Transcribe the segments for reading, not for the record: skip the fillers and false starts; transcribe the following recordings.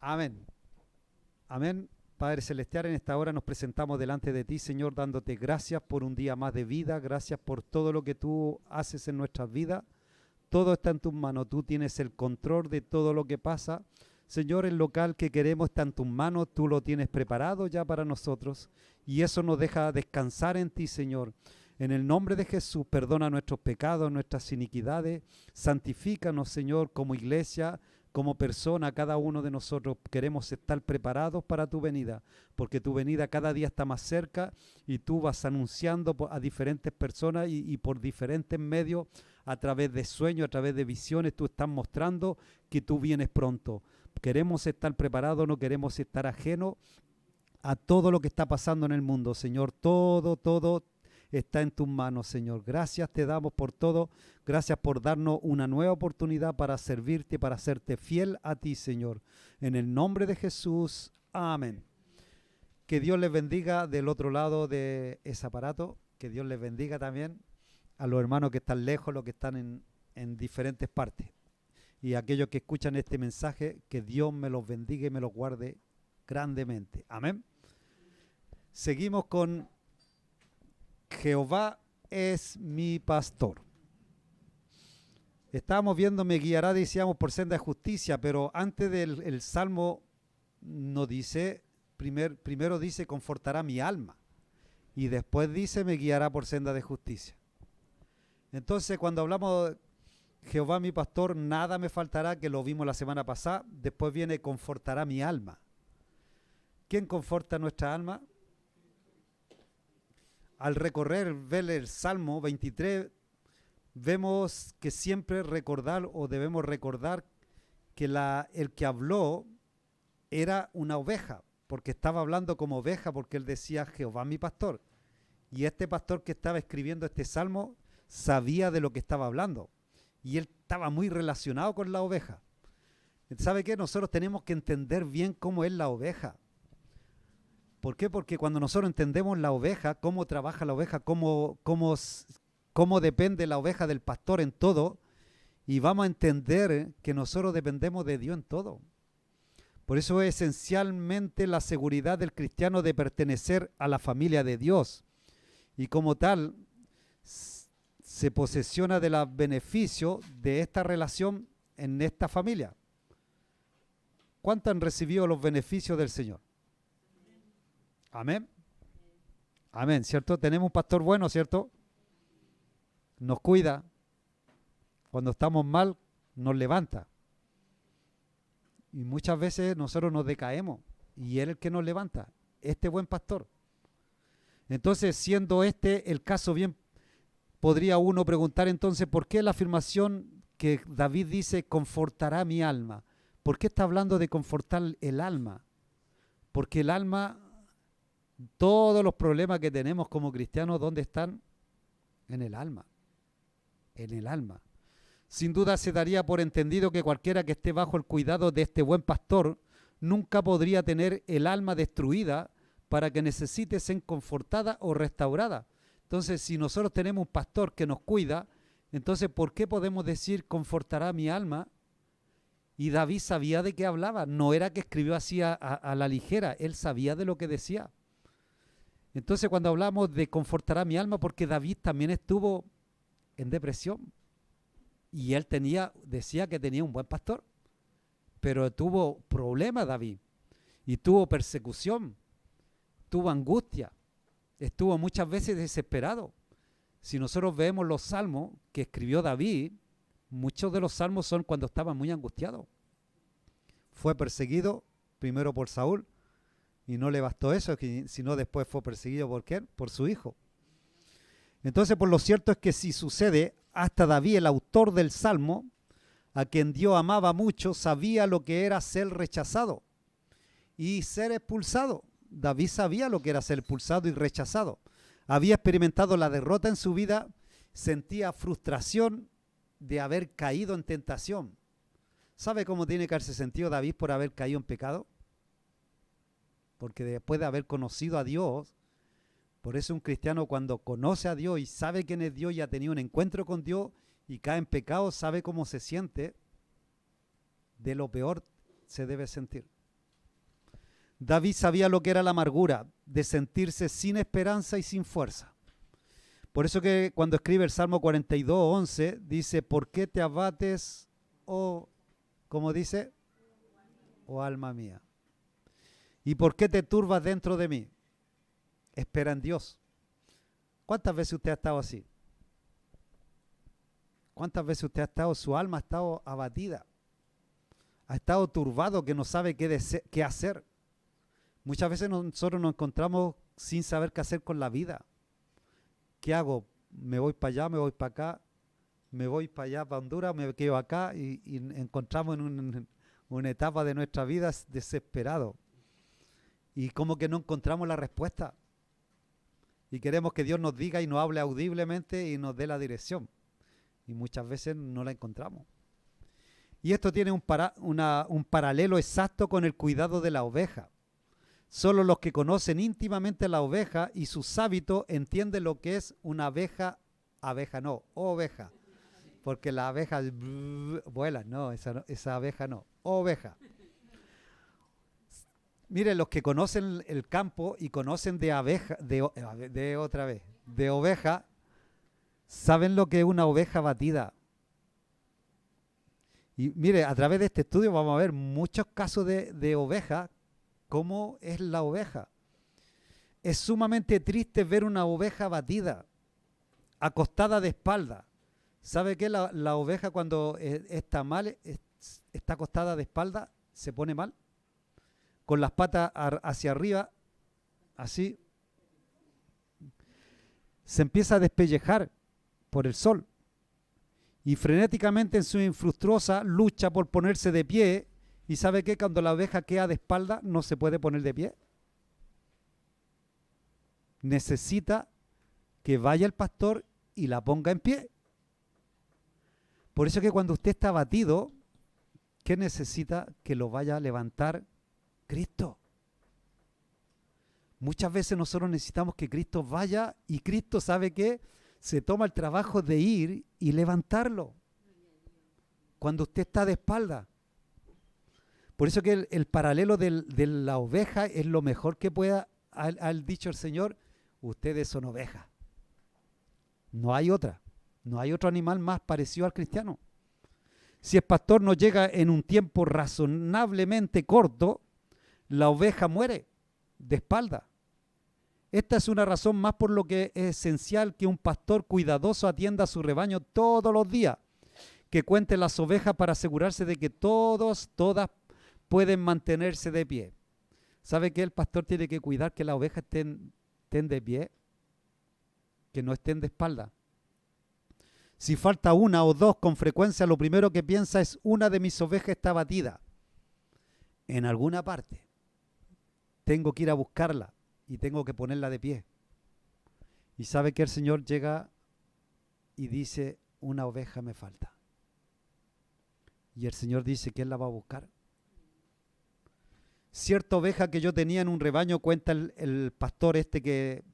Amén. Amén. Padre Celestial, en esta hora nos presentamos delante de ti, Señor, dándote gracias por un día más de vida, gracias por todo lo que tú haces en nuestras vidas. Todo está en tus manos, tú tienes el control de todo lo que pasa. Señor, el local que queremos está en tus manos, tú lo tienes preparado ya para nosotros y eso nos deja descansar en ti, Señor. En el nombre de Jesús, perdona nuestros pecados, nuestras iniquidades, santifícanos, Señor, como iglesia, como persona, cada uno de nosotros queremos estar preparados para tu venida, porque tu venida cada día está más cerca y tú vas anunciando a diferentes personas y por diferentes medios, a través de sueños, a través de visiones, tú estás mostrando que tú vienes pronto. Queremos estar preparados, no queremos estar ajenos a todo lo que está pasando en el mundo, Señor. Todo está en tus manos, Señor. Gracias te damos por todo. Gracias por darnos una nueva oportunidad para servirte, para hacerte fiel a ti, Señor. En el nombre de Jesús. Amén. Que Dios les bendiga del otro lado de ese aparato. Que Dios les bendiga también a los hermanos que están lejos, los que están en diferentes partes. Y a aquellos que escuchan este mensaje, que Dios me los bendiga y me los guarde grandemente. Amén. Seguimos con Jehová es mi pastor. Estábamos viendo, me guiará, decíamos, por senda de justicia, pero antes del el Salmo nos dice, primero dice, confortará mi alma. Y después dice, me guiará por senda de justicia. Entonces, cuando hablamos de Jehová mi pastor, nada me faltará, que lo vimos la semana pasada. Después viene, confortará mi alma. ¿Quién conforta nuestra alma? Al recorrer, ver el Salmo 23, vemos que siempre recordar o debemos recordar que el que habló era una oveja, porque estaba hablando como oveja, porque él decía Jehová mi pastor. Y este pastor que estaba escribiendo este Salmo sabía de lo que estaba hablando. Y él estaba muy relacionado con la oveja. ¿Sabe qué? Nosotros tenemos que entender bien cómo es la oveja. ¿Por qué? Porque cuando nosotros entendemos la oveja, cómo trabaja la oveja, cómo depende la oveja del pastor en todo, y vamos a entender que nosotros dependemos de Dios en todo. Por eso es esencialmente la seguridad del cristiano de pertenecer a la familia de Dios. Y como tal, se posesiona de los beneficios de esta relación en esta familia. ¿Cuántos han recibido los beneficios del Señor? Amén. Amén, ¿cierto? Tenemos un pastor bueno, ¿cierto? Nos cuida. Cuando estamos mal, nos levanta. Y muchas veces nosotros nos decaemos. Y Él es el que nos levanta. Este buen pastor. Entonces, siendo este el caso bien, podría uno preguntar entonces, ¿por qué la afirmación que David dice, confortará mi alma? ¿Por qué está hablando de confortar el alma? Porque el alma, todos los problemas que tenemos como cristianos, ¿dónde están? En el alma. En el alma. Sin duda se daría por entendido que cualquiera que esté bajo el cuidado de este buen pastor nunca podría tener el alma destruida para que necesite ser confortada o restaurada. Entonces, si nosotros tenemos un pastor que nos cuida, entonces, ¿por qué podemos decir confortará mi alma? Y David sabía de qué hablaba. No era que escribió así a la ligera. Él sabía de lo que decía. Entonces, cuando hablamos de confortará mi alma, porque David también estuvo en depresión. Y él decía que tenía un buen pastor. Pero tuvo problemas David. Y tuvo persecución. Tuvo angustia. Estuvo muchas veces desesperado. Si nosotros vemos los salmos que escribió David, muchos de los salmos son cuando estaba muy angustiado. Fue perseguido primero por Saúl y no le bastó eso, sino después fue perseguido ¿por quién? Por su hijo. Entonces, por lo cierto es que si sucede, hasta David, el autor del salmo, a quien Dios amaba mucho, sabía lo que era ser rechazado y ser expulsado. David sabía lo que era ser expulsado y rechazado. Había experimentado la derrota en su vida, sentía frustración de haber caído en tentación. ¿Sabe cómo tiene que haberse sentido David por haber caído en pecado? Porque después de haber conocido a Dios, por eso un cristiano cuando conoce a Dios y sabe quién es Dios y ha tenido un encuentro con Dios y cae en pecado, sabe cómo se siente, de lo peor se debe sentir. David sabía lo que era la amargura de sentirse sin esperanza y sin fuerza. Por eso que cuando escribe el Salmo 42:11 dice, ¿por qué te abates, oh, como dice, oh alma mía? ¿Y por qué te turbas dentro de mí? Espera en Dios. ¿Cuántas veces usted ha estado así? ¿Cuántas veces usted ha estado, su alma ha estado abatida? Ha estado turbado, que no sabe qué hacer. Muchas veces nosotros nos encontramos sin saber qué hacer con la vida. ¿Qué hago? Me voy para allá, me voy para acá, me voy para allá, para Honduras, me quedo acá y encontramos en una etapa de nuestra vida desesperado. Y como que no encontramos la respuesta. Y queremos que Dios nos diga y nos hable audiblemente y nos dé la dirección. Y muchas veces no la encontramos. Y esto tiene un paralelo exacto con el cuidado de la oveja. Solo los que conocen íntimamente la oveja y sus hábitos entienden lo que es una oveja porque las abejas vuelan, no, esa abeja no, oveja. Miren, los que conocen el campo y conocen de oveja, saben lo que es una oveja batida. Y mire, a través de este estudio vamos a ver muchos casos de ovejas. ¿Cómo es la oveja? Es sumamente triste ver una oveja batida, acostada de espalda. ¿Sabe qué? La oveja cuando está mal, está acostada de espalda, se pone mal, con las patas hacia arriba, así, se empieza a despellejar por el sol y frenéticamente en su infructuosa lucha por ponerse de pie. ¿Y sabe qué? Cuando la oveja queda de espalda no se puede poner de pie. Necesita que vaya el pastor y la ponga en pie. Por eso que cuando usted está abatido, ¿qué necesita? Que lo vaya a levantar Cristo. Muchas veces nosotros necesitamos que Cristo vaya y Cristo, ¿sabe qué? Se toma el trabajo de ir y levantarlo. Cuando usted está de espalda. Por eso que el paralelo de la oveja es lo mejor que pueda, al dicho el Señor, ustedes son ovejas. No hay otra. No hay otro animal más parecido al cristiano. Si el pastor no llega en un tiempo razonablemente corto, la oveja muere de espalda. Esta es una razón más por lo que es esencial que un pastor cuidadoso atienda a su rebaño todos los días, que cuente las ovejas para asegurarse de que todas pueden mantenerse de pie. ¿Sabe qué? El pastor tiene que cuidar que las ovejas estén de pie, que no estén de espalda. Si falta una o dos, con frecuencia lo primero que piensa es: una de mis ovejas está abatida en alguna parte. Tengo que ir a buscarla y tengo que ponerla de pie. Y sabe que el Señor llega y dice: una oveja me falta. Y el Señor dice: ¿quién la va a buscar? Cierta oveja que yo tenía en un rebaño, cuenta el pastor que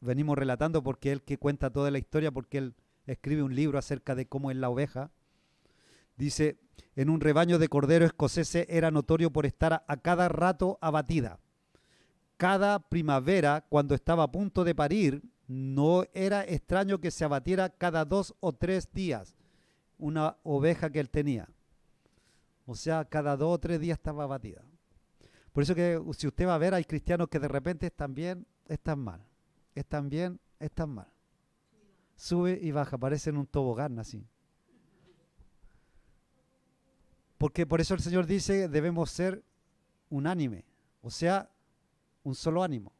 venimos relatando, porque él que cuenta toda la historia, porque él escribe un libro acerca de cómo es la oveja. Dice: en un rebaño de corderos escoceses era notorio por estar a cada rato abatida. Cada primavera, cuando estaba a punto de parir, no era extraño que se abatiera cada 2 o 3 días una oveja que él tenía. O sea, cada 2 o 3 días estaba abatida. Por eso que si usted va a ver, hay cristianos que de repente están bien, están mal. Están bien, están mal. Sube y baja, parecen un tobogán así. Porque por eso el Señor dice: debemos ser unánime, o sea, un solo ánimo.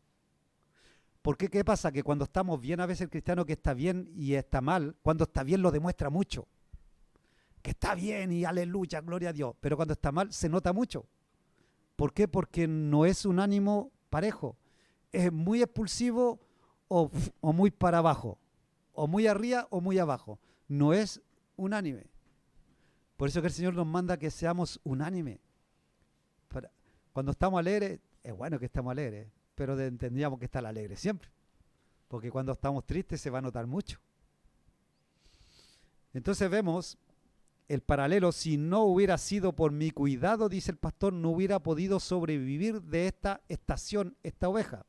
Porque ¿qué pasa? Que cuando estamos bien, a veces el cristiano que está bien y está mal, cuando está bien lo demuestra mucho. Que está bien y aleluya, gloria a Dios. Pero cuando está mal se nota mucho. ¿Por qué? Porque no es un ánimo parejo. Es muy expulsivo o muy para abajo. O muy arriba o muy abajo. No es unánime. Por eso que el Señor nos manda que seamos unánime. Cuando estamos alegres, es bueno que estamos alegres, pero tendríamos que estar alegres siempre. Porque cuando estamos tristes se va a notar mucho. Entonces vemos el paralelo, si no hubiera sido por mi cuidado, dice el pastor, no hubiera podido sobrevivir de esta estación, esta oveja.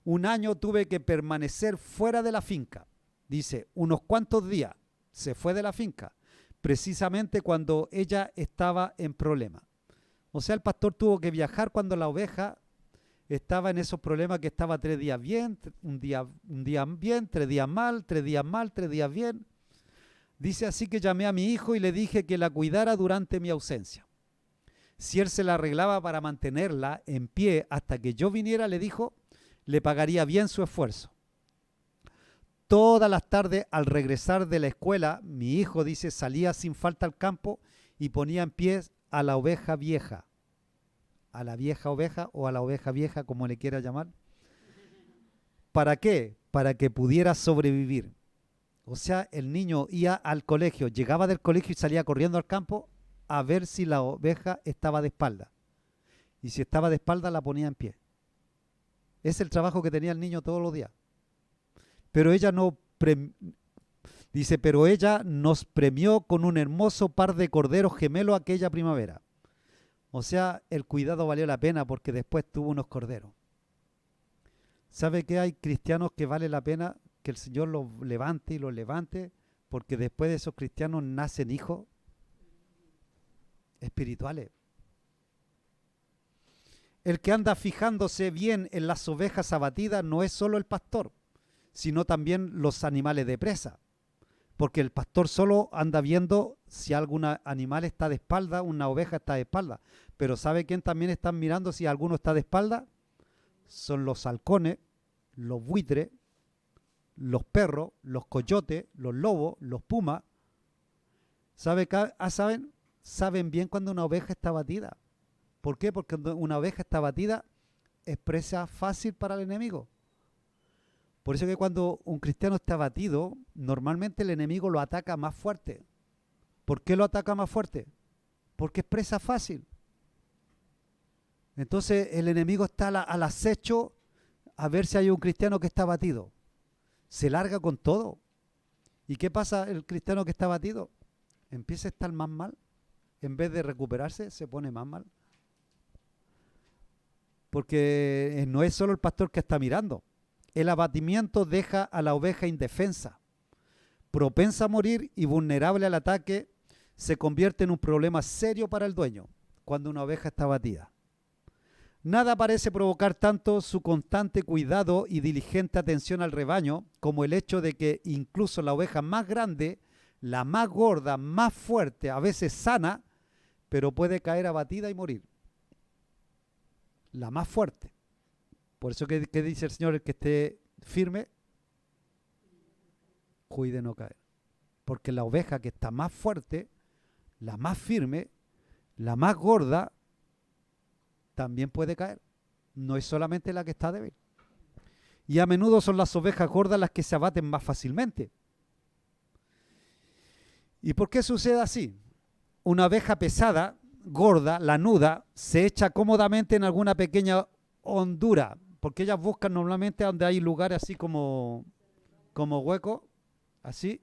Un año tuve que permanecer fuera de la finca. Dice, unos cuantos días se fue de la finca, precisamente cuando ella estaba en problema. O sea, el pastor tuvo que viajar cuando la oveja estaba en esos problemas, que estaba 3 días bien, un día bien, 3 días mal, 3 días mal, 3 días bien. Dice, así que llamé a mi hijo y le dije que la cuidara durante mi ausencia. Si él se la arreglaba para mantenerla en pie hasta que yo viniera, le dijo, le pagaría bien su esfuerzo. Todas las tardes, al regresar de la escuela, mi hijo, dice, salía sin falta al campo y ponía en pie a la oveja vieja. A la vieja oveja o a la oveja vieja, como le quiera llamar. ¿Para qué? Para que pudiera sobrevivir. O sea, el niño iba al colegio, llegaba del colegio y salía corriendo al campo a ver si la oveja estaba de espalda. Y si estaba de espalda, la ponía en pie. Es el trabajo que tenía el niño todos los días. Pero ella no dice, pero ella nos premió con un hermoso par de corderos gemelos aquella primavera. O sea, el cuidado valió la pena porque después tuvo unos corderos. ¿Sabe que hay cristianos que vale la pena que el Señor los levante y los levante? Porque después de esos cristianos nacen hijos espirituales. El que anda fijándose bien en las ovejas abatidas no es solo el pastor, sino también los animales de presa. Porque el pastor solo anda viendo si algún animal está de espalda, una oveja está de espalda. Pero ¿sabe quién también está mirando si alguno está de espalda? Son los halcones, los buitres, los perros, los coyotes, los lobos, los pumas. Saben bien cuando una oveja está abatida. ¿Por qué? Porque cuando una oveja está abatida es presa fácil para el enemigo. Por eso que cuando un cristiano está abatido, normalmente el enemigo lo ataca más fuerte. ¿Por qué lo ataca más fuerte? Porque es presa fácil. Entonces el enemigo está al acecho a ver si hay un cristiano que está abatido. Se larga con todo. ¿Y qué pasa el cristiano que está abatido? Empieza a estar más mal. En vez de recuperarse, se pone más mal. Porque no es solo el pastor que está mirando. El abatimiento deja a la oveja indefensa, propensa a morir y vulnerable al ataque. Se convierte en un problema serio para el dueño cuando una oveja está abatida. Nada parece provocar tanto su constante cuidado y diligente atención al rebaño como el hecho de que incluso la oveja más grande, la más gorda, más fuerte, a veces sana, pero puede caer abatida y morir. La más fuerte. Por eso que dice el Señor, el que esté firme, cuide no caer. Porque la oveja que está más fuerte, la más firme, la más gorda, también puede caer. No es solamente la que está débil. Y a menudo son las ovejas gordas las que se abaten más fácilmente. ¿Y por qué sucede así? Una oveja pesada, gorda, lanuda, se echa cómodamente en alguna pequeña hondura, porque ellas buscan normalmente donde hay lugares así como huecos, así,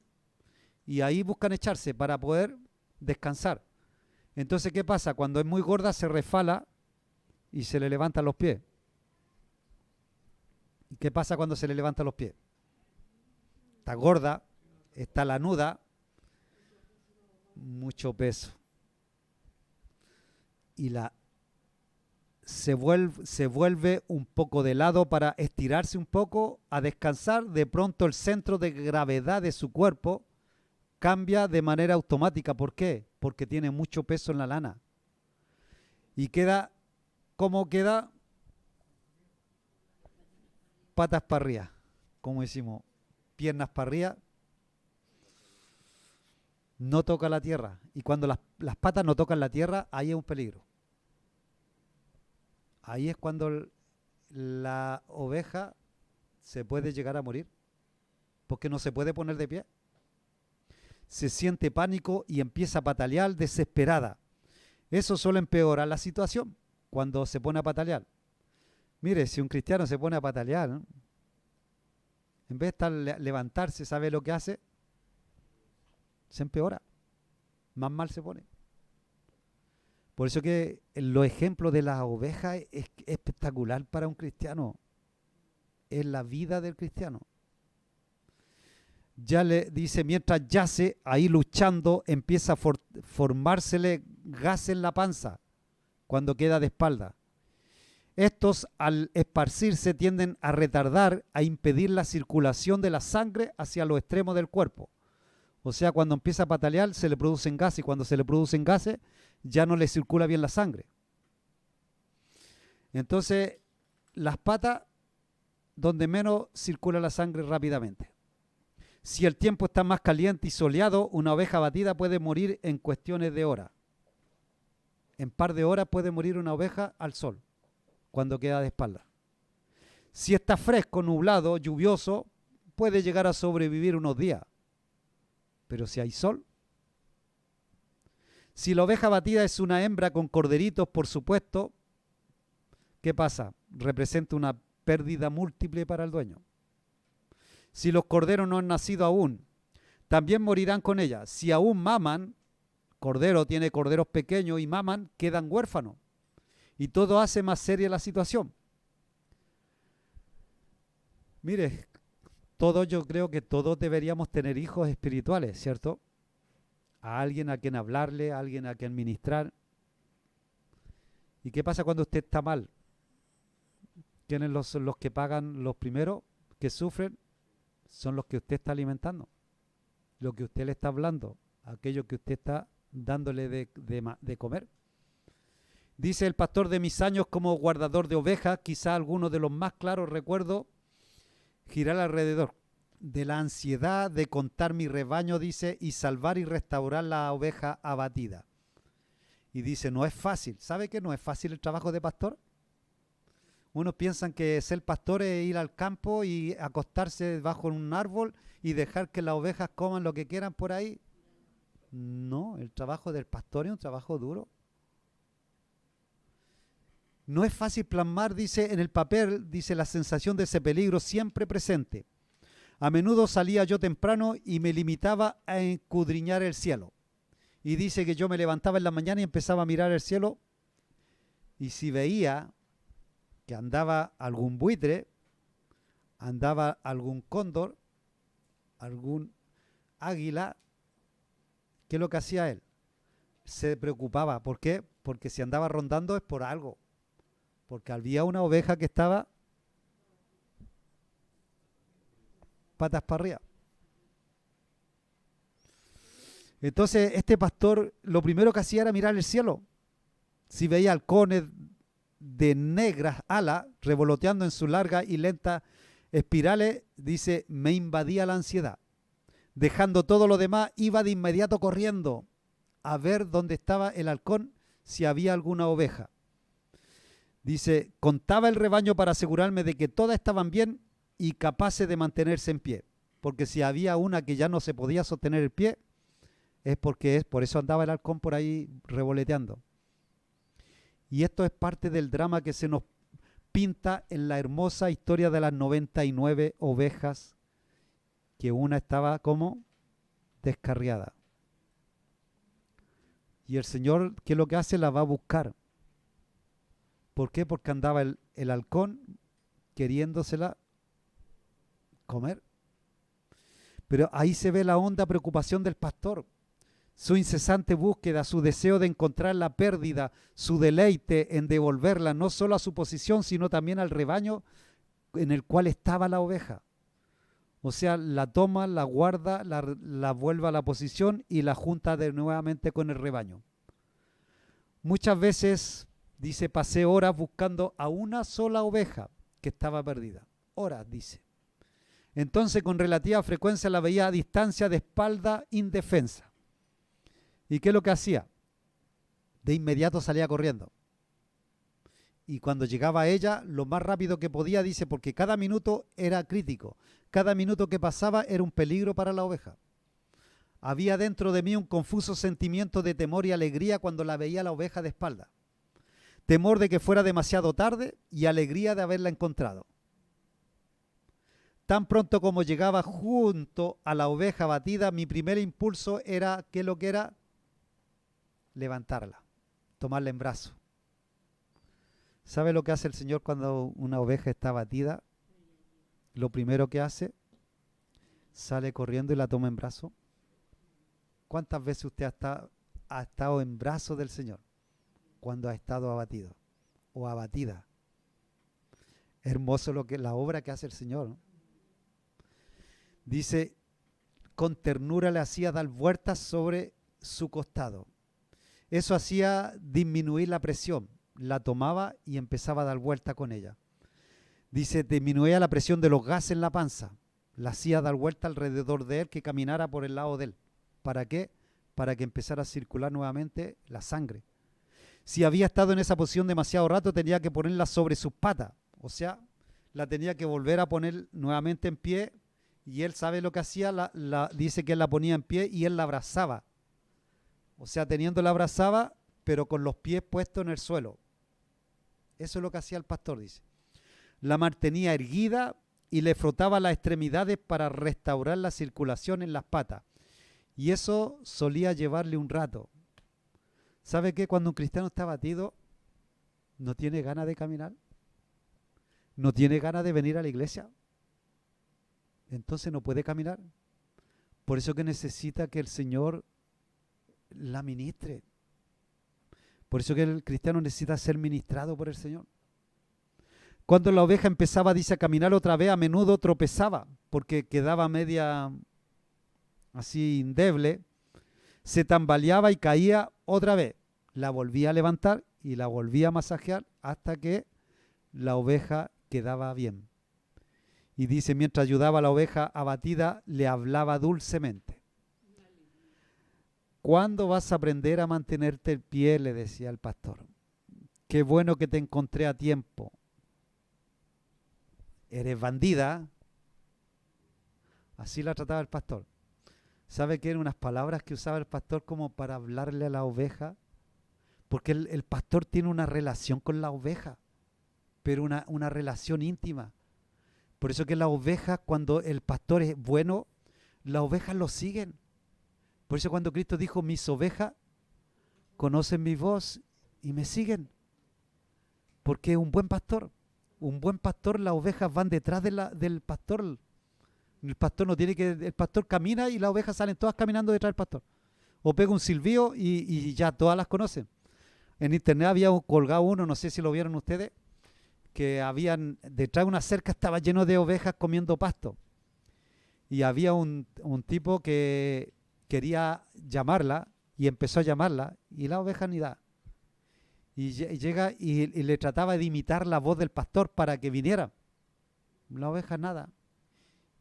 y ahí buscan echarse para poder descansar. Entonces, ¿qué pasa? Cuando es muy gorda se resfala y se le levantan los pies. ¿Y qué pasa cuando se le levantan los pies? Está gorda, está lanuda, mucho peso. Y se vuelve un poco de lado para estirarse un poco, a descansar. De pronto el centro de gravedad de su cuerpo cambia de manera automática. ¿Por qué? Porque tiene mucho peso en la lana. Y queda, ¿cómo queda? Patas para arriba, como decimos, piernas para arriba, no toca la tierra. Y cuando las patas no tocan la tierra, ahí es un peligro. Ahí es cuando la oveja se puede llegar a morir, porque no se puede poner de pie. Se siente pánico y empieza a patalear desesperada. Eso solo empeora la situación cuando se pone a patalear. Mire, si un cristiano se pone a patalear, ¿no?, en vez de levantarse, ¿sabe lo que hace? Se empeora. más mal se pone. Por eso que los ejemplos de las ovejas es espectacular para un cristiano. Es la vida del cristiano. Ya le dice, mientras yace ahí luchando, empieza a formársele gas en la panza cuando queda de espalda. Estos, al esparcirse, tienden a retardar, a impedir la circulación de la sangre hacia los extremos del cuerpo. O sea, cuando empieza a patalear, se le producen gases, y cuando se le producen gases, ya no le circula bien la sangre. Entonces, las patas, donde menos circula la sangre rápidamente. Si el tiempo está más caliente y soleado, una oveja abatida puede morir en cuestiones de horas. En par de horas puede morir una oveja al sol, cuando queda de espalda. Si está fresco, nublado, lluvioso, puede llegar a sobrevivir unos días. Pero si hay sol. Si la oveja abatida es una hembra con corderitos, por supuesto, ¿qué pasa? Representa una pérdida múltiple para el dueño. Si los corderos no han nacido aún, también morirán con ella. Si aún maman, cordero tiene corderos pequeños y maman, quedan huérfanos. Y todo hace más seria la situación. Mire, yo creo que todos deberíamos tener hijos espirituales, ¿cierto? A alguien a quien hablarle, a alguien a quien ministrar. ¿Y qué pasa cuando usted está mal? ¿Quiénes son los que pagan los primeros que sufren? Son los que usted está alimentando, lo que usted le está hablando, aquello que usted está dándole de comer. Dice el pastor de mis años como guardador de ovejas, quizá alguno de los más claros recuerdo girar alrededor de la ansiedad de contar mi rebaño, dice, y salvar y restaurar la oveja abatida. Y dice, no es fácil. ¿Sabe que no es fácil el trabajo de pastor? Unos piensan que ser pastor es ir al campo y acostarse bajo un árbol y dejar que las ovejas coman lo que quieran por ahí. No, el trabajo del pastor es un trabajo duro. No es fácil plasmar, dice, en el papel, dice, la sensación de ese peligro siempre presente. A menudo salía yo temprano y me limitaba a escudriñar el cielo. Y dice que yo me levantaba en la mañana y empezaba a mirar el cielo, y si veía que andaba algún buitre, andaba algún cóndor, algún águila, ¿qué es lo que hacía él? Se preocupaba. ¿Por qué? Porque si andaba rondando es por algo. Porque había una oveja que estaba patas para arriba. Entonces este pastor lo primero que hacía era mirar el cielo. Si veía halcones de negras alas revoloteando en sus largas y lentas espirales, dice, me invadía la ansiedad. Dejando todo lo demás, iba de inmediato corriendo a ver dónde estaba el halcón, si había alguna oveja. Dice, contaba el rebaño para asegurarme de que todas estaban bien y capaces de mantenerse en pie. Porque si había una que ya no se podía sostener el pie, por eso andaba el halcón por ahí revoloteando. Y esto es parte del drama que se nos pinta en la hermosa historia de las 99 ovejas, que una estaba como descarriada. Y el Señor, ¿qué es lo que hace? La va a buscar. ¿Por qué? Porque andaba el halcón queriéndosela comer. Pero ahí se ve la honda preocupación del pastor. Su incesante búsqueda, su deseo de encontrar la pérdida, su deleite en devolverla no solo a su posición, sino también al rebaño en el cual estaba la oveja. O sea, la toma, la guarda, la vuelve a la posición y la junta nuevamente con el rebaño. Muchas veces, dice, pasé horas buscando a una sola oveja que estaba perdida. Horas, dice. Entonces, con relativa frecuencia la veía a distancia, de espalda, indefensa. ¿Y qué es lo que hacía? De inmediato salía corriendo. Y cuando llegaba a ella, lo más rápido que podía, dice, porque cada minuto era crítico. Cada minuto que pasaba era un peligro para la oveja. Había dentro de mí un confuso sentimiento de temor y alegría cuando la veía la oveja de espalda. Temor de que fuera demasiado tarde y alegría de haberla encontrado. Tan pronto como llegaba junto a la oveja batida, mi primer impulso era, ¿qué es lo que era? levantarla, tomarla en brazos. ¿Sabe lo que hace el Señor cuando una oveja está abatida? Lo primero que hace, sale corriendo y la toma en brazos. ¿Cuántas veces usted ha estado en brazos del Señor cuando ha estado abatido o abatida? Hermoso la obra que hace el Señor, ¿no? Dice, con ternura le hacía dar vueltas sobre su costado. Eso hacía disminuir la presión. La tomaba y empezaba a dar vueltas con ella. Dice, disminuía la presión de los gases en la panza. La hacía dar vueltas alrededor de él, que caminara por el lado de él. ¿Para qué? Para que empezara a circular nuevamente la sangre. Si había estado en esa posición demasiado rato, tenía que ponerla sobre sus patas. O sea, la tenía que volver a poner nuevamente en pie. Y él sabe lo que hacía, dice que él la ponía en pie y él la abrazaba. O sea, teniéndola abrazaba, pero con los pies puestos en el suelo. Eso es lo que hacía el pastor, dice. La mantenía erguida y le frotaba las extremidades para restaurar la circulación en las patas. Y eso solía llevarle un rato. ¿Sabe qué? Cuando un cristiano está abatido, no tiene ganas de caminar, no tiene ganas de venir a la iglesia, entonces no puede caminar. Por eso que necesita que el Señor la ministre. Por eso que el cristiano necesita ser ministrado por el Señor. Cuando la oveja empezaba, dice, a caminar otra vez, a menudo tropezaba, porque quedaba media así endeble, se tambaleaba y caía otra vez. La volvía a levantar y la volvía a masajear hasta que la oveja quedaba bien. Y dice, mientras ayudaba a la oveja abatida, le hablaba dulcemente. ¿Cuándo vas a aprender a mantenerte en pie?, le decía el pastor. Qué bueno que te encontré a tiempo. Eres bandida. Así la trataba el pastor. ¿Sabe qué eran unas palabras que usaba el pastor como para hablarle a la oveja? Porque el pastor tiene una relación con la oveja, pero una relación íntima. Por eso que las ovejas, cuando el pastor es bueno, las ovejas lo siguen. Por eso cuando Cristo dijo, mis ovejas conocen mi voz y me siguen. Porque es un buen pastor. Un buen pastor, las ovejas van detrás del pastor. El pastor el pastor camina y las ovejas salen todas caminando detrás del pastor. O pega un silbido y ya todas las conocen. En internet había colgado uno, no sé si lo vieron ustedes, que habían, detrás de una cerca estaba lleno de ovejas comiendo pasto. Y había un tipo que quería llamarla y empezó a llamarla y la oveja ni da. Y llega y le trataba de imitar la voz del pastor para que viniera. La oveja nada.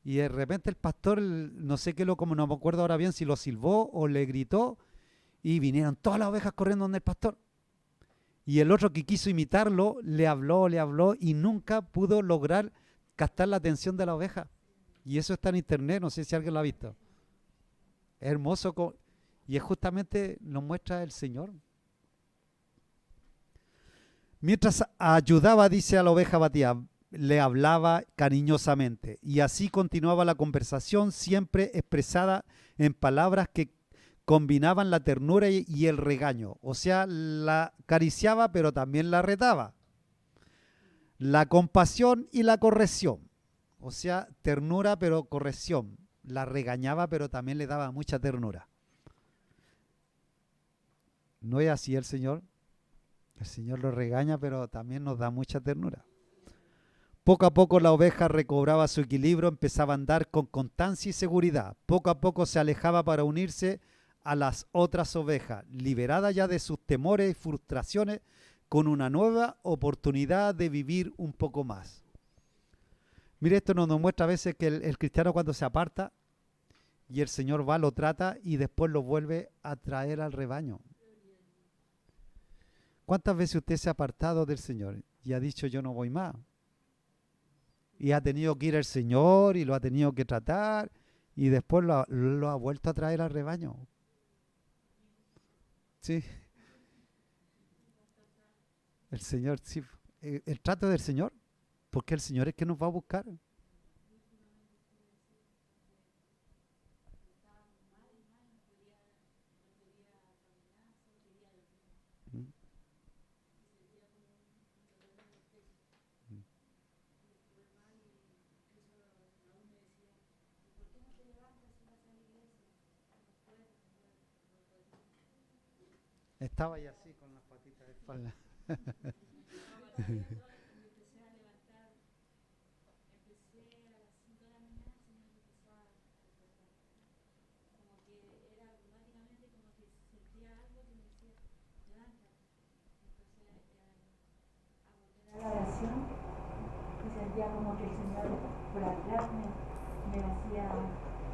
Y de repente el pastor, no sé qué como no me acuerdo ahora bien si lo silbó o le gritó, y vinieron todas las ovejas corriendo donde el pastor. Y el otro que quiso imitarlo, le habló y nunca pudo lograr captar la atención de la oveja. Y eso está en internet, no sé si alguien lo ha visto. Es hermoso y es justamente nos muestra el Señor. Mientras ayudaba, dice, a la oveja abatida, le hablaba cariñosamente. Y así continuaba la conversación, siempre expresada en palabras que combinaban la ternura y el regaño. O sea, la acariciaba, pero también la retaba. La compasión y la corrección. O sea, ternura, pero corrección. La regañaba, pero también le daba mucha ternura. ¿No es así el Señor? El Señor lo regaña, pero también nos da mucha ternura. Poco a poco la oveja recobraba su equilibrio, empezaba a andar con constancia y seguridad. Poco a poco se alejaba para unirse a las otras ovejas, liberada ya de sus temores y frustraciones, con una nueva oportunidad de vivir un poco más. Mire, esto nos muestra a veces que el cristiano cuando se aparta y el Señor va, lo trata y después lo vuelve a traer al rebaño. ¿Cuántas veces usted se ha apartado del Señor y ha dicho yo no voy más? Y ha tenido que ir al Señor y lo ha tenido que tratar y después lo ha vuelto a traer al rebaño. Sí. El Señor, sí. El trato del Señor, porque el Señor es que nos va a buscar. Estaba ahí así con las patitas de espalda. La oración y sentía como que el Señor por atrás me hacía,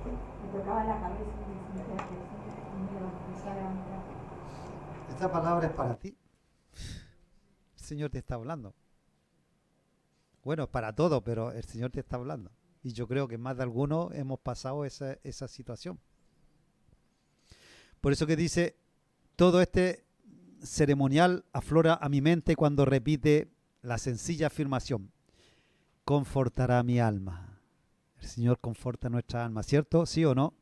me tocaba la cabeza y me decía y me lo empecé a levantar. Esta palabra es para ti. El Señor te está hablando. Bueno, para todo, pero el Señor te está hablando. Y yo creo que más de algunos hemos pasado esa situación. Por eso que dice, todo este ceremonial aflora a mi mente cuando repite la sencilla afirmación, confortará mi alma. El Señor conforta nuestra alma, ¿cierto? ¿Sí o no?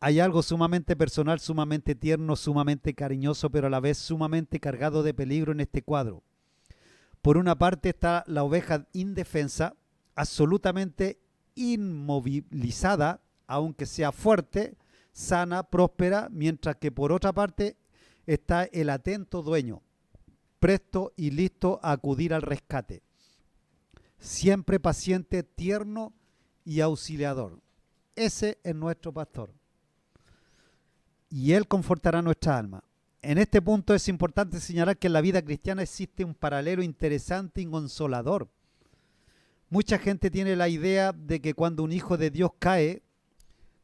Hay algo sumamente personal, sumamente tierno, sumamente cariñoso, pero a la vez sumamente cargado de peligro en este cuadro. Por una parte está la oveja indefensa, absolutamente inmovilizada, aunque sea fuerte, sana, próspera, mientras que por otra parte está el atento dueño, presto y listo a acudir al rescate, siempre paciente, tierno y auxiliador. Ese es nuestro pastor. Y Él confortará nuestra alma. En este punto es importante señalar que en la vida cristiana existe un paralelo interesante y consolador. Mucha gente tiene la idea de que cuando un hijo de Dios cae,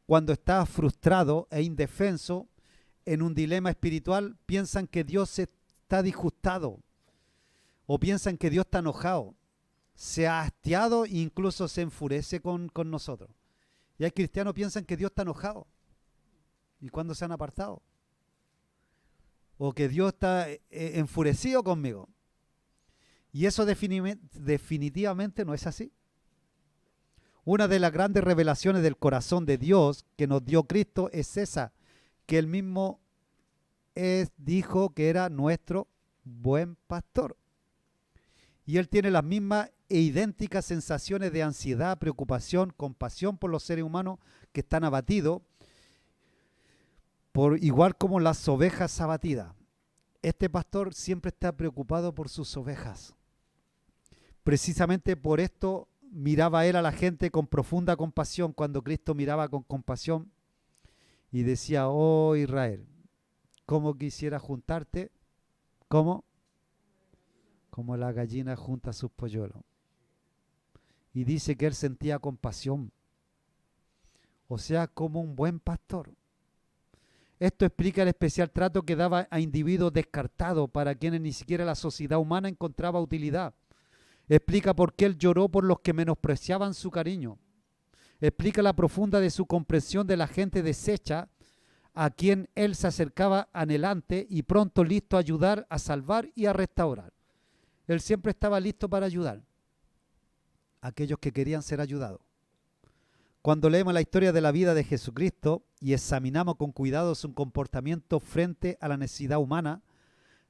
cuando está frustrado e indefenso en un dilema espiritual, piensan que Dios está disgustado o piensan que Dios está enojado, se ha hastiado e incluso se enfurece con nosotros. Y hay cristianos que piensan que Dios está enojado. ¿Y cuándo se han apartado? O que Dios está enfurecido conmigo. Y eso definitivamente no es así. Una de las grandes revelaciones del corazón de Dios que nos dio Cristo es esa, que Él mismo dijo que era nuestro buen pastor. Y Él tiene las mismas e idénticas sensaciones de ansiedad, preocupación, compasión por los seres humanos que están abatidos, por igual como las ovejas abatidas. Este pastor siempre está preocupado por sus ovejas. Precisamente por esto miraba él a la gente con profunda compasión cuando Cristo miraba con compasión y decía, oh Israel, ¿cómo quisiera juntarte? ¿Cómo? Como la gallina junta sus polluelos. Y dice que él sentía compasión, o sea, como un buen pastor. Esto explica el especial trato que daba a individuos descartados para quienes ni siquiera la sociedad humana encontraba utilidad. Explica por qué él lloró por los que menospreciaban su cariño. Explica la profunda de su comprensión de la gente deshecha a quien él se acercaba anhelante y pronto listo a ayudar, a salvar y a restaurar. Él siempre estaba listo para ayudar a aquellos que querían ser ayudados. Cuando leemos la historia de la vida de Jesucristo y examinamos con cuidado su comportamiento frente a la necesidad humana,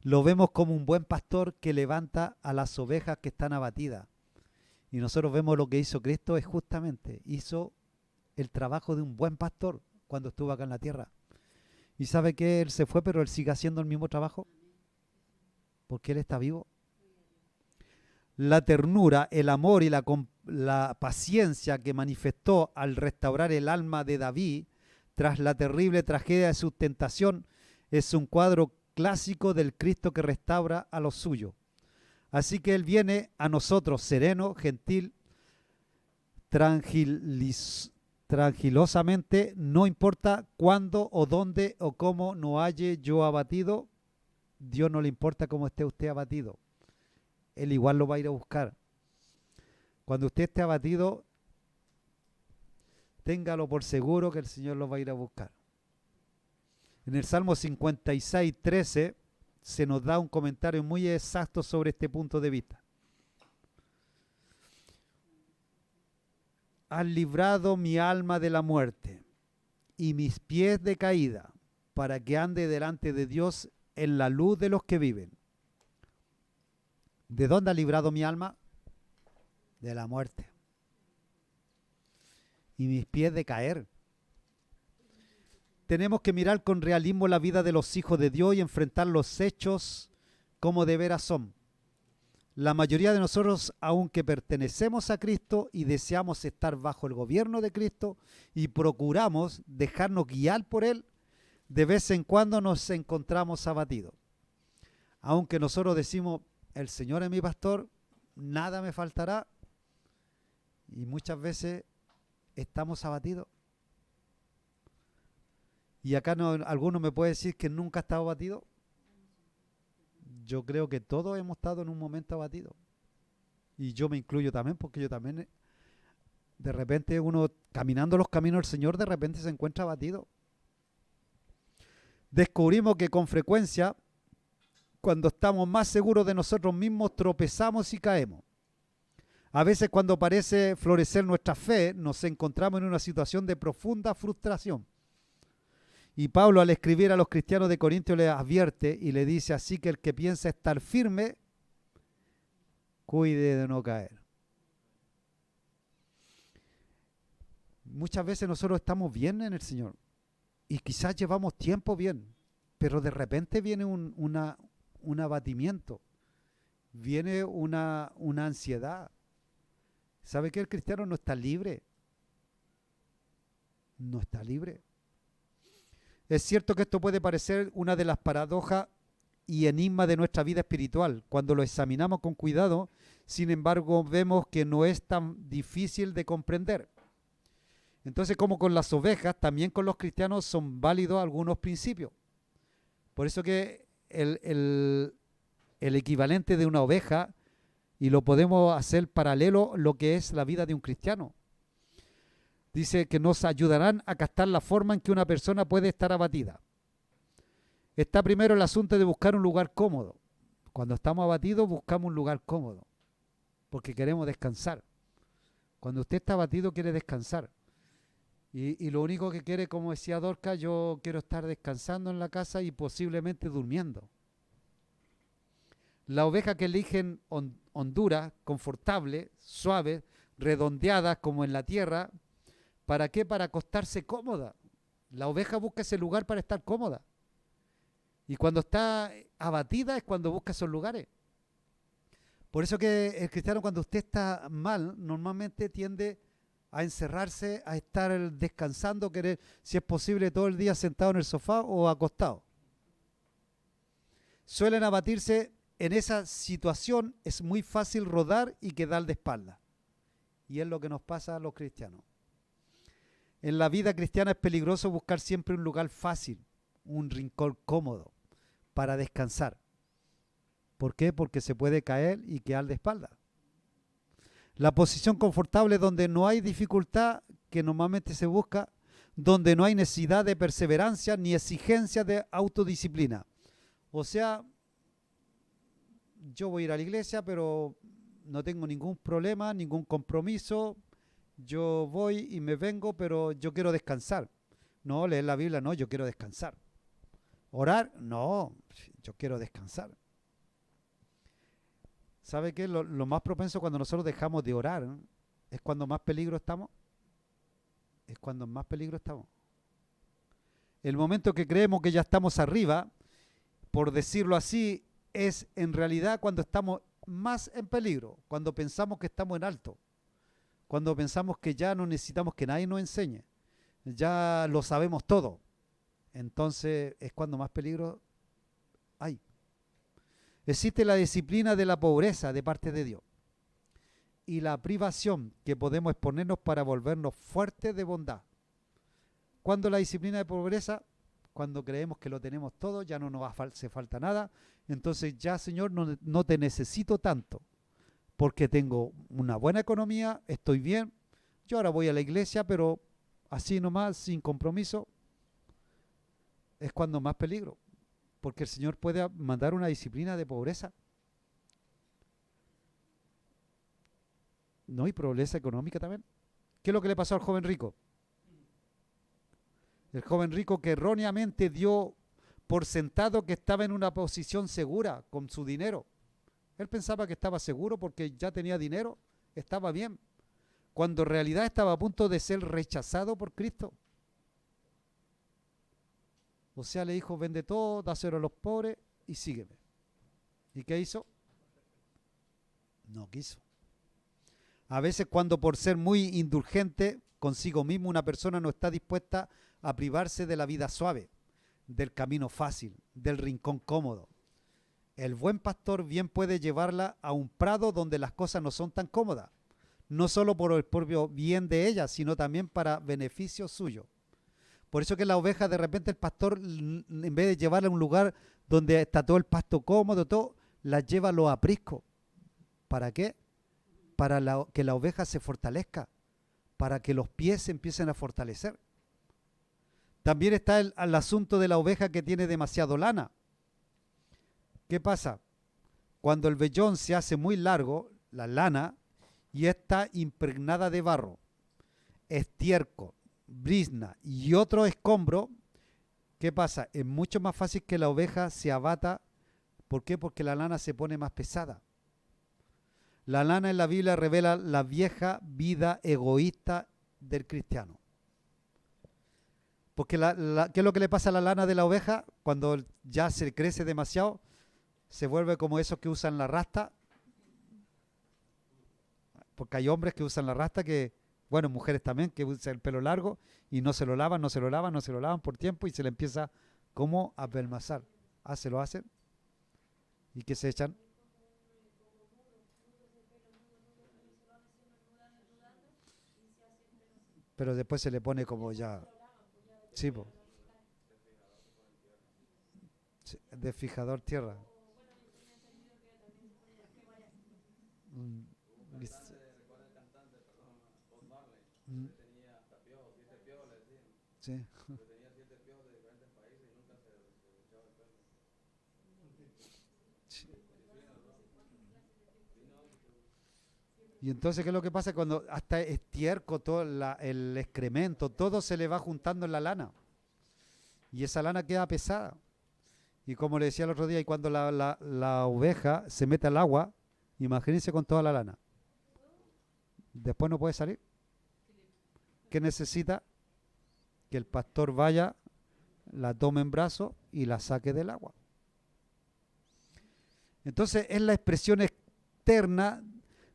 lo vemos como un buen pastor que levanta a las ovejas que están abatidas. Y nosotros vemos lo que hizo Cristo es justamente, hizo el trabajo de un buen pastor cuando estuvo acá en la tierra. ¿Y sabe que Él se fue, pero Él sigue haciendo el mismo trabajo? Porque Él está vivo. La ternura, el amor y la paciencia que manifestó al restaurar el alma de David tras la terrible tragedia de su tentación es un cuadro clásico del Cristo que restaura a los suyos. Así que Él viene a nosotros sereno, gentil, tranquilosamente, no importa cuándo o dónde o cómo no halle yo abatido, Dios no le importa cómo esté usted abatido. Él igual lo va a ir a buscar. Cuando usted esté abatido, téngalo por seguro que el Señor lo va a ir a buscar. En el Salmo 56, 13 se nos da un comentario muy exacto sobre este punto de vista. Has librado mi alma de la muerte y mis pies de caída, para que ande delante de Dios en la luz de los que viven. ¿De dónde ha librado mi alma? De la muerte. Y mis pies de caer. Tenemos que mirar con realismo la vida de los hijos de Dios y enfrentar los hechos como de veras son. La mayoría de nosotros, aunque pertenecemos a Cristo y deseamos estar bajo el gobierno de Cristo y procuramos dejarnos guiar por Él, de vez en cuando nos encontramos abatidos. Aunque nosotros decimos, el Señor es mi pastor, nada me faltará, y muchas veces estamos abatidos. Y acá alguno me puede decir que nunca ha estado abatido. Yo creo que todos hemos estado en un momento abatido. Y yo me incluyo también, porque yo también, de repente uno caminando los caminos del Señor, de repente se encuentra abatido. Descubrimos que con frecuencia, cuando estamos más seguros de nosotros mismos, tropezamos y caemos. A veces cuando parece florecer nuestra fe, nos encontramos en una situación de profunda frustración. Y Pablo, al escribir a los cristianos de Corintios, les advierte y le dice: así que el que piensa estar firme, cuide de no caer. Muchas veces nosotros estamos bien en el Señor y quizás llevamos tiempo bien, pero de repente viene un abatimiento, viene una ansiedad. ¿Sabe que el cristiano no está libre? No está libre. Es cierto que esto puede parecer una de las paradojas y enigmas de nuestra vida espiritual. Cuando lo examinamos con cuidado, sin embargo, vemos que no es tan difícil de comprender. Entonces, como con las ovejas, también con los cristianos son válidos algunos principios. Por eso que el equivalente de una oveja, y lo podemos hacer paralelo lo que es la vida de un cristiano. Dice que nos ayudarán a captar la forma en que una persona puede estar abatida. Está primero el asunto de buscar un lugar cómodo. Cuando estamos abatidos buscamos un lugar cómodo, porque queremos descansar. Cuando usted está abatido quiere descansar. Y lo único que quiere, como decía Dorca, yo quiero estar descansando en la casa y posiblemente durmiendo. La oveja que eligen honduras, confortables, suaves, redondeadas como en la tierra. ¿Para qué? Para acostarse cómoda. La oveja busca ese lugar para estar cómoda. Y cuando está abatida es cuando busca esos lugares. Por eso que el cristiano, cuando usted está mal, normalmente tiende a encerrarse, a estar descansando, querer, si es posible, todo el día sentado en el sofá o acostado. Suelen abatirse en esa situación, es muy fácil rodar y quedar de espalda. Y es lo que nos pasa a los cristianos. En la vida cristiana es peligroso buscar siempre un lugar fácil, un rincón cómodo para descansar. ¿Por qué? Porque se puede caer y quedar de espalda. La posición confortable donde no hay dificultad, que normalmente se busca, donde no hay necesidad de perseverancia ni exigencia de autodisciplina. O sea, yo voy a ir a la iglesia, pero no tengo ningún problema, ningún compromiso. Yo voy y me vengo, pero yo quiero descansar. No, leer la Biblia, no, yo quiero descansar. Orar, no, yo quiero descansar. ¿Sabe qué? Lo más propenso cuando nosotros dejamos de orar, ¿no? Es cuando más peligro estamos. Es cuando más peligro estamos. El momento que creemos que ya estamos arriba, por decirlo así, es en realidad cuando estamos más en peligro, cuando pensamos que estamos en alto. Cuando pensamos que ya no necesitamos que nadie nos enseñe, ya lo sabemos todo, entonces es cuando más peligro hay. Existe la disciplina de la pobreza de parte de Dios y la privación que podemos exponernos para volvernos fuertes de bondad. ¿Cuándo la disciplina de pobreza? Cuando creemos que lo tenemos todo, ya no nos hace falta nada, entonces ya, Señor, no te necesito tanto. Porque tengo una buena economía, estoy bien, yo ahora voy a la iglesia, pero así nomás, sin compromiso, es cuando más peligro, porque el Señor puede mandar una disciplina de pobreza. No hay pobreza económica también. ¿Qué es lo que le pasó al joven rico? El joven rico que erróneamente dio por sentado que estaba en una posición segura con su dinero. Él pensaba que estaba seguro porque ya tenía dinero, estaba bien, cuando en realidad estaba a punto de ser rechazado por Cristo. O sea, le dijo, vende todo, dáselo a los pobres y sígueme. ¿Y qué hizo? No quiso. A veces cuando por ser muy indulgente consigo mismo una persona no está dispuesta a privarse de la vida suave, del camino fácil, del rincón cómodo. El buen pastor bien puede llevarla a un prado donde las cosas no son tan cómodas, no solo por el propio bien de ella, sino también para beneficio suyo. Por eso que la oveja, de repente el pastor, en vez de llevarla a un lugar donde está todo el pasto cómodo, todo, la lleva a los apriscos. ¿Para qué? Para que la oveja se fortalezca, para que los pies se empiecen a fortalecer. También está el asunto de la oveja que tiene demasiado lana. ¿Qué pasa? Cuando el vellón se hace muy largo, la lana, y está impregnada de barro, estiércol, brizna y otro escombro, ¿qué pasa? Es mucho más fácil que la oveja se abata. ¿Por qué? Porque la lana se pone más pesada. La lana en la Biblia revela la vieja vida egoísta del cristiano. Porque ¿qué es lo que le pasa a la lana de la oveja? Cuando ya se crece demasiado, se vuelve como esos que usan la rasta. Porque hay hombres que usan la rasta, que, bueno, mujeres también, que usan el pelo largo y no se lo lavan, no se lo lavan, no se lo lavan por tiempo y se le empieza como a pelmazar. Se lo hacen y que se echan. Pero después se le pone como ya. Sí, po. Sí, de fijador tierra. Mm, mm, sí. Sí. Y entonces, ¿qué es lo que pasa? Cuando hasta estiércol, todo el excremento, todo se le va juntando en la lana. Y esa lana queda pesada. Y como le decía el otro día, y cuando la oveja se mete al agua, imagínense con toda la lana. Después no puede salir. ¿Qué necesita? Que el pastor vaya, la tome en brazos y la saque del agua. Entonces es la expresión externa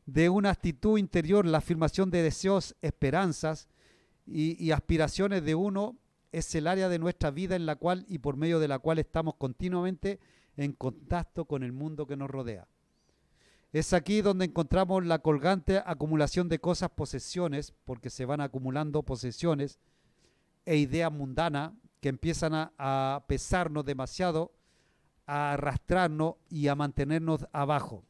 de una actitud interior, la afirmación de deseos, esperanzas y aspiraciones de uno. Es el área de nuestra vida en la cual y por medio de la cual estamos continuamente en contacto con el mundo que nos rodea. Es aquí donde encontramos la colgante acumulación de cosas, posesiones, porque se van acumulando posesiones e ideas mundanas que empiezan a pesarnos demasiado, a arrastrarnos y a mantenernos abajo.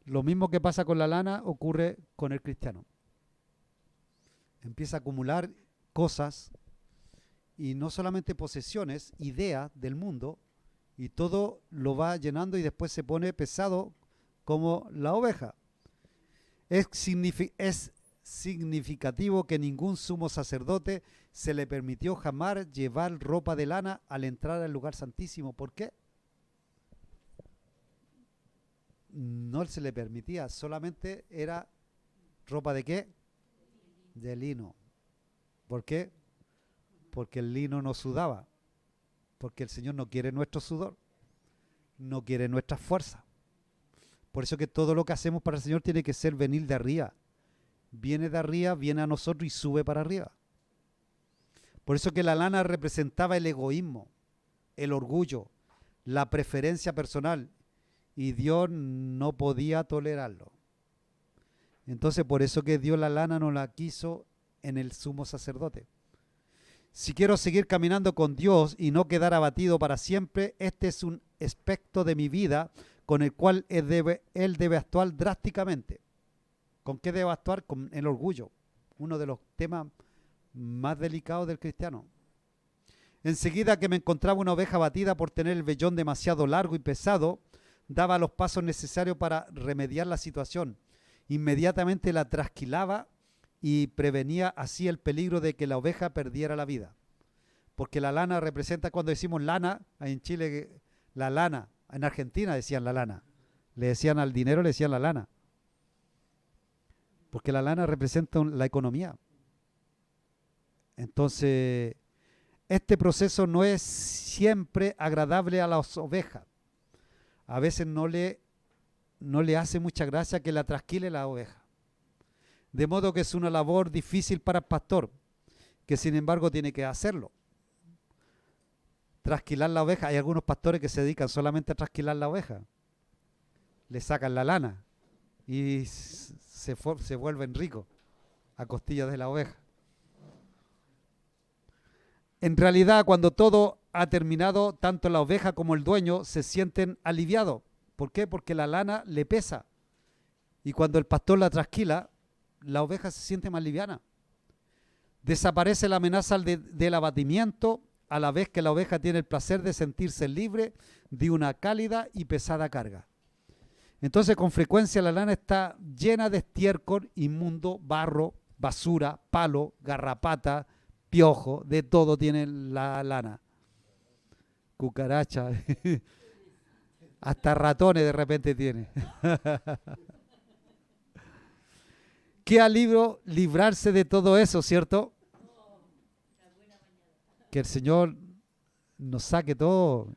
Lo mismo que pasa con la lana ocurre con el cristiano. Empieza a acumular cosas, y no solamente posesiones, ideas del mundo, y todo lo va llenando y después se pone pesado como la oveja. Es significativo que ningún sumo sacerdote se le permitió jamás llevar ropa de lana al entrar al lugar santísimo. ¿Por qué? No se le permitía, solamente era ropa ¿de qué? De lino. ¿Por qué? Porque el lino no sudaba, porque el Señor no quiere nuestro sudor, no quiere nuestras fuerzas. Por eso que todo lo que hacemos para el Señor tiene que ser venir de arriba. Viene de arriba, viene a nosotros y sube para arriba. Por eso que la lana representaba el egoísmo, el orgullo, la preferencia personal, y Dios no podía tolerarlo. Entonces por eso que Dios la lana no la quiso en el sumo sacerdote. Si quiero seguir caminando con Dios y no quedar abatido para siempre, este es un aspecto de mi vida con el cual Él debe actuar drásticamente. ¿Con qué debe actuar? Con el orgullo, uno de los temas más delicados del cristiano. Enseguida que me encontraba una oveja abatida por tener el vellón demasiado largo y pesado, daba los pasos necesarios para remediar la situación. Inmediatamente la trasquilaba y prevenía así el peligro de que la oveja perdiera la vida. Porque la lana representa, cuando decimos lana, en Chile la lana, en Argentina decían la lana, le decían al dinero, le decían la lana. Porque la lana representa la economía. Entonces, este proceso no es siempre agradable a las ovejas. A veces no le hace mucha gracia que la trasquile la oveja. De modo que es una labor difícil para el pastor, que sin embargo tiene que hacerlo. Trasquilar la oveja. Hay algunos pastores que se dedican solamente a trasquilar la oveja. Le sacan la lana y se vuelven ricos a costillas de la oveja. En realidad, cuando todo ha terminado, tanto la oveja como el dueño se sienten aliviados. ¿Por qué? Porque la lana le pesa. Y cuando el pastor la trasquila, la oveja se siente más liviana. Desaparece la amenaza del abatimiento, a la vez que la oveja tiene el placer de sentirse libre de una cálida y pesada carga. Entonces, con frecuencia la lana está llena de estiércol inmundo, barro, basura, palo, garrapata, piojo, de todo tiene la lana. Cucaracha, hasta ratones de repente tiene. Qué alivio librarse de todo eso, ¿cierto? Que el Señor nos saque todo.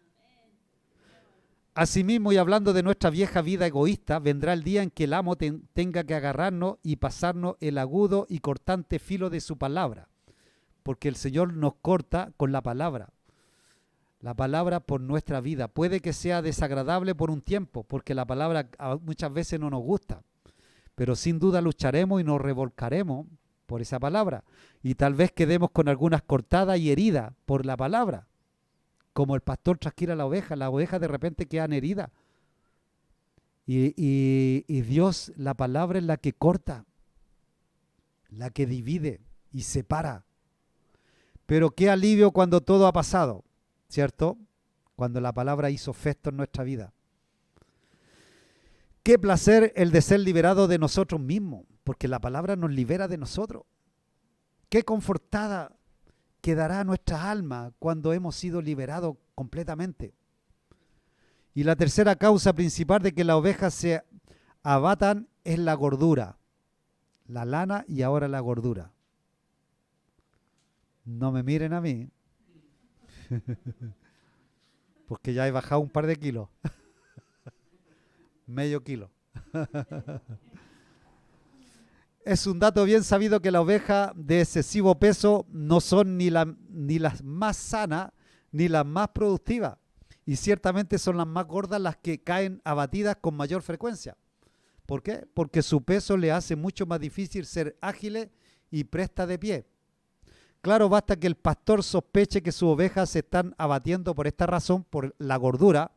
Asimismo, y hablando de nuestra vieja vida egoísta, vendrá el día en que el amo tenga que agarrarnos y pasarnos el agudo y cortante filo de su palabra. Porque el Señor nos corta con la palabra. La palabra por nuestra vida. Puede que sea desagradable por un tiempo, porque la palabra muchas veces no nos gusta. Pero sin duda lucharemos y nos revolcaremos por esa palabra. Y tal vez quedemos con algunas cortadas y heridas por la palabra. Como el pastor trasquila a la oveja. Las ovejas de repente quedan heridas. Y Dios, la palabra es la que corta, la que divide y separa. Pero qué alivio cuando todo ha pasado, ¿cierto? Cuando la palabra hizo efecto en nuestra vida. Qué placer el de ser liberado de nosotros mismos, porque la palabra nos libera de nosotros. Qué confortada quedará nuestra alma cuando hemos sido liberados completamente. Y la tercera causa principal de que las ovejas se abatan es la gordura. La lana y ahora la gordura. No me miren a mí, porque ya he bajado un par de kilos. Medio kilo. Es un dato bien sabido que las ovejas de excesivo peso no son ni las más sanas ni las más productivas. Y ciertamente son las más gordas las que caen abatidas con mayor frecuencia. ¿Por qué? Porque su peso le hace mucho más difícil ser ágiles y presta de pie. Claro, basta que el pastor sospeche que sus ovejas se están abatiendo por esta razón, por la gordura,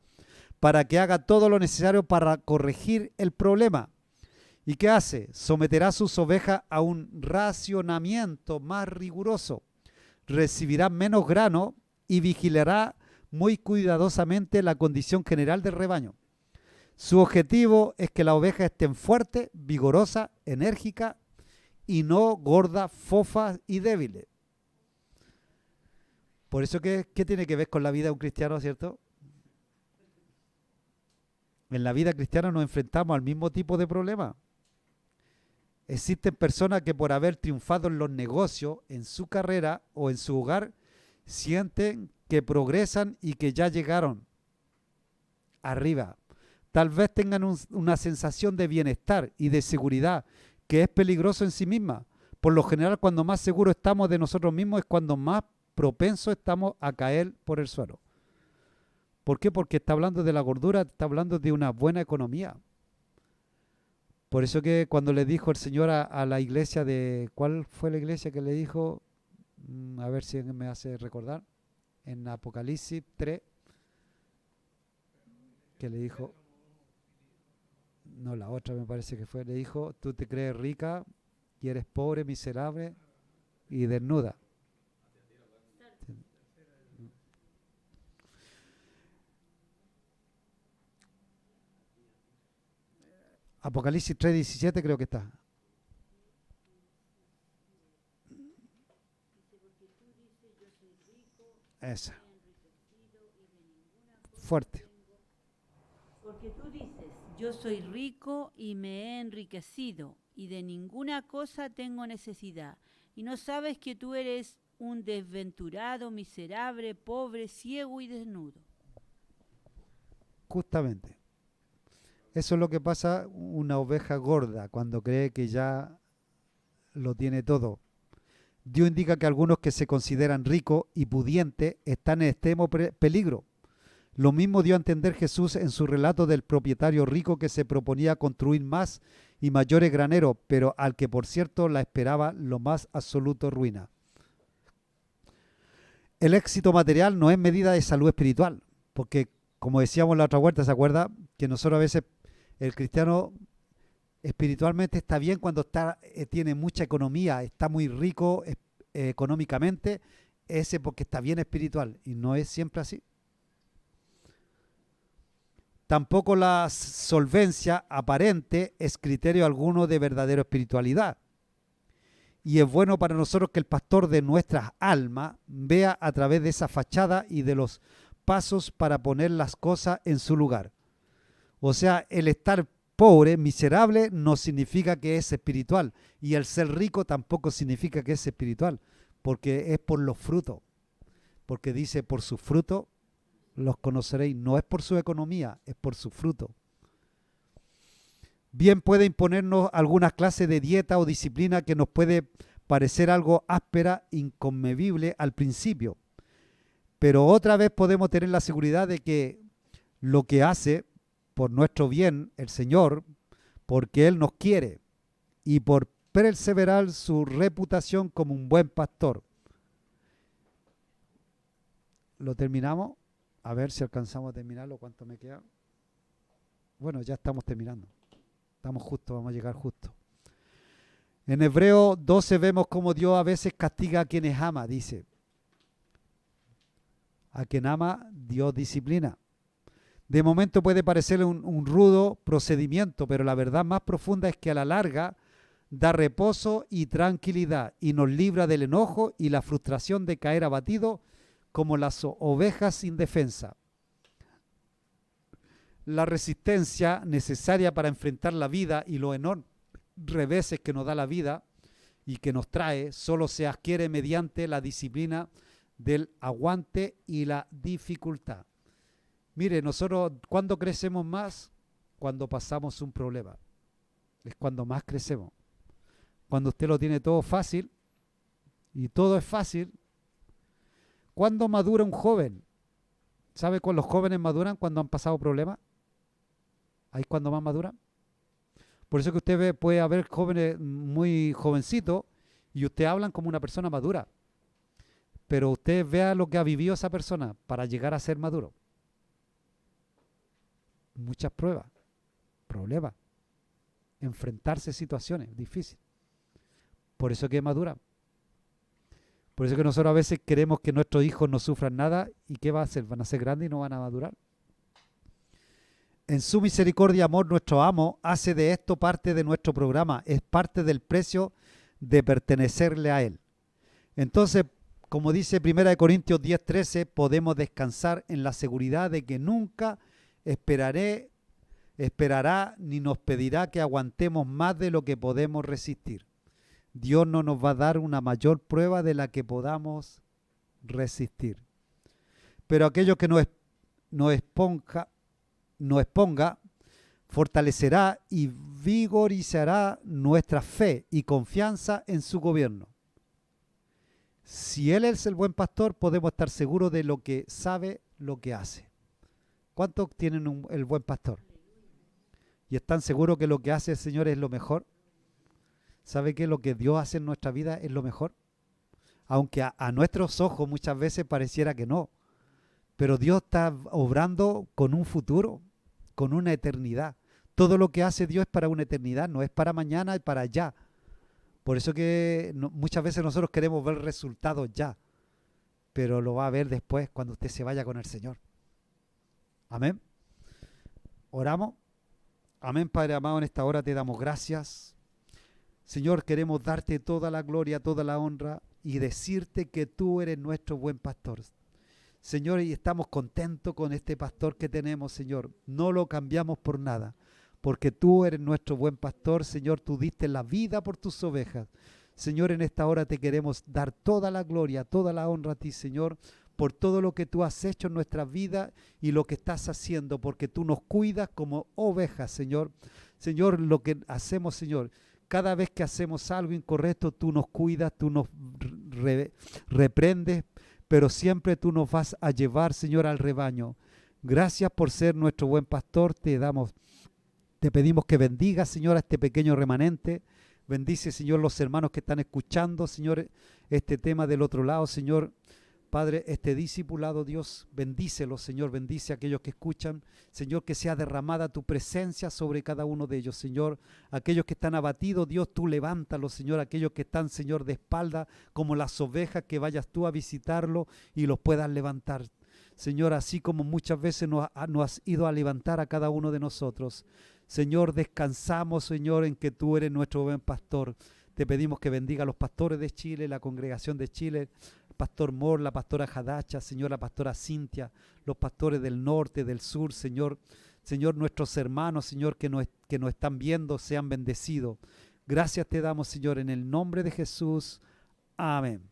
para que haga todo lo necesario para corregir el problema. ¿Y qué hace? Someterá a sus ovejas a un racionamiento más riguroso. Recibirá menos grano y vigilará muy cuidadosamente la condición general del rebaño. Su objetivo es que las ovejas estén fuertes, vigorosas, enérgicas y no gordas, fofas y débiles. Por eso, ¿qué tiene que ver con la vida de un cristiano, cierto? En la vida cristiana nos enfrentamos al mismo tipo de problemas. Existen personas que por haber triunfado en los negocios, en su carrera o en su hogar, sienten que progresan y que ya llegaron arriba. Tal vez tengan una sensación de bienestar y de seguridad que es peligroso en sí misma. Por lo general, cuando más seguros estamos de nosotros mismos es cuando más propensos estamos a caer por el suelo. ¿Por qué? Porque está hablando de la gordura, está hablando de una buena economía. Por eso que cuando le dijo el Señor a la iglesia de... ¿Cuál fue la iglesia que le dijo? A ver si me hace recordar. En Apocalipsis 3, que le dijo... No, la otra me parece que fue. Le dijo, tú te crees rica y eres pobre, miserable y desnuda. Apocalipsis 3:17 creo que está. Esa. Fuerte. Porque tú dices, yo soy rico y me he enriquecido y de ninguna cosa tengo necesidad. Y no sabes que tú eres un desventurado, miserable, pobre, ciego y desnudo. Justamente. Eso es lo que pasa una oveja gorda cuando cree que ya lo tiene todo. Dios indica que algunos que se consideran ricos y pudientes están en extremo peligro. Lo mismo dio a entender Jesús en su relato del propietario rico que se proponía construir más y mayores graneros, pero al que por cierto la esperaba lo más absoluto ruina. El éxito material no es medida de salud espiritual, porque como decíamos en la otra vuelta, ¿se acuerda? Que nosotros a veces el cristiano espiritualmente está bien cuando tiene mucha economía, está muy rico económicamente, ese porque está bien espiritual, y no es siempre así. Tampoco la solvencia aparente es criterio alguno de verdadera espiritualidad. Y es bueno para nosotros que el pastor de nuestras almas vea a través de esa fachada y de los pasos para poner las cosas en su lugar. O sea, el estar pobre, miserable, no significa que es espiritual. Y el ser rico tampoco significa que es espiritual, porque es por los frutos. Porque dice, por sus frutos los conoceréis. No es por su economía, es por su fruto. Bien puede imponernos alguna clase de dieta o disciplina que nos puede parecer algo áspera, inconmovible al principio. Pero otra vez podemos tener la seguridad de que lo que hace por nuestro bien el Señor, porque Él nos quiere y por perseverar su reputación como un buen pastor. ¿Lo terminamos? A ver si alcanzamos a terminarlo. ¿Cuánto me queda? Bueno, ya estamos terminando. Estamos justo, vamos a llegar justo. En Hebreo 12 vemos cómo Dios a veces castiga a quienes ama, dice. A quien ama, Dios disciplina. De momento puede parecer un rudo procedimiento, pero la verdad más profunda es que a la larga da reposo y tranquilidad y nos libra del enojo y la frustración de caer abatido como las ovejas sin defensa. La resistencia necesaria para enfrentar la vida y los enormes reveses que nos da la vida y que nos trae solo se adquiere mediante la disciplina del aguante y la dificultad. Mire, nosotros ¿cuándo crecemos más? Cuando pasamos un problema. Es cuando más crecemos. Cuando usted lo tiene todo fácil y todo es fácil. ¿Cuándo madura un joven? ¿Sabe cuándo los jóvenes maduran? Cuando han pasado problemas. Ahí es cuando más maduran. Por eso que usted puede haber jóvenes muy jovencitos y usted hablan como una persona madura. Pero usted vea lo que ha vivido esa persona para llegar a ser maduro. Muchas pruebas, problemas, enfrentarse a situaciones difíciles. Por eso que maduran. Por eso que nosotros a veces queremos que nuestros hijos no sufran nada. ¿Y qué va a hacer? ¿Van a ser grandes y no van a madurar? En su misericordia y amor, nuestro amo hace de esto parte de nuestro programa. Es parte del precio de pertenecerle a Él. Entonces, como dice 1 Corintios 10:13, podemos descansar en la seguridad de que nunca esperará ni nos pedirá que aguantemos más de lo que podemos resistir. Dios no nos va a dar una mayor prueba de la que podamos resistir. Pero aquello que nos exponga, fortalecerá y vigorizará nuestra fe y confianza en su gobierno. Si Él es el buen pastor, podemos estar seguros de lo que sabe, lo que hace. ¿Cuántos tienen el buen pastor? ¿Y están seguros que lo que hace el Señor es lo mejor? ¿Sabe que lo que Dios hace en nuestra vida es lo mejor? Aunque a nuestros ojos muchas veces pareciera que no. Pero Dios está obrando con un futuro, con una eternidad. Todo lo que hace Dios es para una eternidad, no es para mañana y para allá. Por eso que muchas veces nosotros queremos ver resultados ya, pero lo va a ver después cuando usted se vaya con el Señor. Amén. Oramos. Amén, Padre amado, en esta hora te damos gracias. Señor, queremos darte toda la gloria, toda la honra y decirte que tú eres nuestro buen pastor. Señor, y estamos contentos con este pastor que tenemos, Señor. No lo cambiamos por nada, porque tú eres nuestro buen pastor, Señor. Tú diste la vida por tus ovejas. Señor, en esta hora te queremos dar toda la gloria, toda la honra a ti, Señor, por todo lo que tú has hecho en nuestra vida y lo que estás haciendo, porque tú nos cuidas como ovejas, Señor. Señor, lo que hacemos, Señor, cada vez que hacemos algo incorrecto, tú nos cuidas, tú nos reprendes, pero siempre tú nos vas a llevar, Señor, al rebaño. Gracias por ser nuestro buen pastor. Te pedimos que bendiga, Señor, a este pequeño remanente. Bendice, Señor, los hermanos que están escuchando, Señor, este tema del otro lado, Señor. Padre, este discipulado, Dios, bendícelo, Señor, bendice a aquellos que escuchan. Señor, que sea derramada tu presencia sobre cada uno de ellos, Señor. Aquellos que están abatidos, Dios, tú levántalos, Señor. Aquellos que están, Señor, de espalda, como las ovejas, que vayas tú a visitarlos y los puedas levantar. Señor, así como muchas veces nos has ido a levantar a cada uno de nosotros. Señor, descansamos, Señor, en que tú eres nuestro buen pastor. Te pedimos que bendiga a los pastores de Chile, la congregación de Chile, Pastor Mor, la pastora Jadacha, Señor, la pastora Cintia, los pastores del norte, del sur, Señor. Señor, nuestros hermanos, Señor, que nos están viendo, sean bendecidos. Gracias te damos, Señor, en el nombre de Jesús. Amén.